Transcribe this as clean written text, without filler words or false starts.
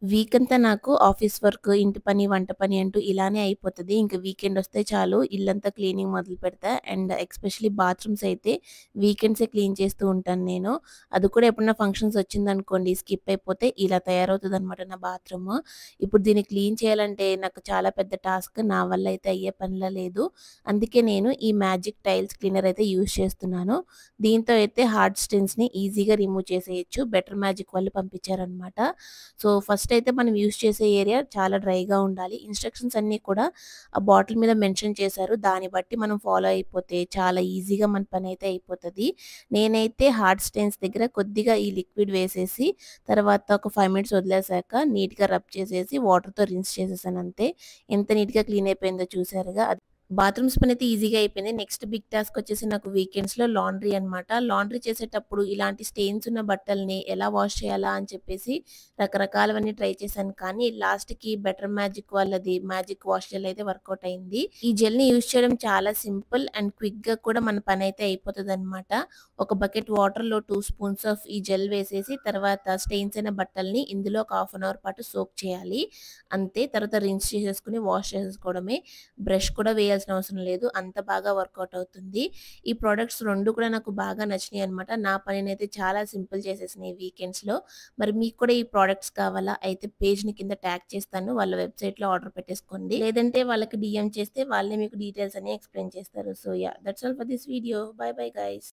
వీకంతా నాకు office work, ఇంటి పని, వంట పని అంటూ ఇలానే అయిపోతది. ఇంక వీకెండొస్తే చాలు ఇల్లంతా క్లీనింగ్ మొదలుపెడతా. అండ్ ఎస్పెషల్లీ బాత్రూమ్స్ అయితే వీకెండ్సే క్లీన్ చేస్తూ ఉంటాను నేను. అది కూడా ఎప్పుడన్నా ఫంక్షన్స్ వచ్చిందనుకోండి స్కిప్ అయిపోతే ఇలా తయారవుతదనమాట నా బాత్రూము. ఇప్పుడు దీన్ని క్లీన్ చేయాలంటే నాకు చాలా పెద్ద టాస్క్. నా వల్ల అయితే అయ్యే పనిలా లేదు. అందుకే నేను ఈ మ్యాజిక్ టైల్స్ క్లీనర్ అయితే యూజ్ చేస్తున్నాను. దీంతో అయితే హార్డ్ స్టెయిన్స్‌ని ఈజీగా రిమూవ్ చేసేయొచ్చు. బెటర్ మ్యాజిక్ వాళ్ళు పంపించారనమాట. సో, ఫస్ట్ అయితే మనం యూజ్ చేసే ఏరియా చాలా డ్రైగా ఉండాలి. ఇన్‌స్ట్రక్షన్స్ అన్నీ కూడా ఆ బాటిల్ మీద మెన్షన్ చేశారు. దాన్ని బట్టి మనం ఫాలో అయిపోతే చాలా ఈజీగా మన పనైతే అయిపోతది. నేనైతే హార్డ్ స్టెయిన్స్ దగ్గర కొద్దిగా ఈ లిక్విడ్ వేసేసి తర్వాత ఒక 5 మినిట్స్ వదిలేసాక నీట్‌గా రబ్ చేసేసి వాటర్‌తో రిన్స్ చేసేసానంతే. ఎంత నీట్‌గా క్లీన్ అయిపోయిందో చూసారుగా. బాత్రూమ్స్ పనైతే ఈజీగా అయిపోయింది. నెక్స్ట్ బిగ్ టాస్క్ వచ్చేసి నాకు వీకెండ్స్‌లో లాండ్రీ అనమాట. లాండ్రీ చేసేటప్పుడు ఇలాంటి స్టెయిన్స్ ఉన్న బట్టల్ని ఎలా వాష్ చేయాలా అని చెప్పేసి రకరకాలవన్నీ ట్రై చేశాను. కానీ లాస్ట్‌కి బెటర్ మ్యాజిక్ వాళ్ళది మ్యాజిక్ వాష్ జెల్ అయితే వర్కౌట్ అయింది. ఈ జెల్‌ని యూజ్ చేయడం చాలా సింపుల్ అండ్ క్విక్‌గా కూడా మన పనైతే అయిపోతదనమాట. ఒక బకెట్ వాటర్‌లో 2 స్పూన్స్ ఆఫ్ ఈ జెల్ వేసేసి తర్వాత స్టెయిన్స్ అయిన బట్టల్ని ఇందులో ఒక హాఫ్ అన్ అవర్ పాటు సోక్ చేయాలి. అంతే. తర్వాత రిన్స్ చేసేసుకొని వాష్ చేసేసుకోవడమే. బ్రష్ కూడా వేయాల్సిన అవసరం లేదు. అంత బాగా వర్కౌట్ అవుతుంది. ఈ ప్రొడక్ట్స్ 2 కూడా నాకు బాగా నచ్చినాయన్నమాట. నా పనినైతే చాలా సింపుల్ చేసేసినాయి వీకెండ్స్‌లో. మరి మీకు కూడా ఈ ప్రొడక్ట్స్ కావాలా? అయితే పేజ్‌ని కింద ట్యాగ్ చేస్తాను. వాళ్ళ వెబ్‌సైట్‌లో ఆర్డర్ పెట్టేసుకోండి. లేదంటే వాళ్ళకి డీఎం చేస్తే వాళ్ళే మీకు డీటెయిల్స్ అన్నీ ఎక్స్‌ప్లెయిన్ చేస్తారు. So, yeah! That's all for this video. By bye guys.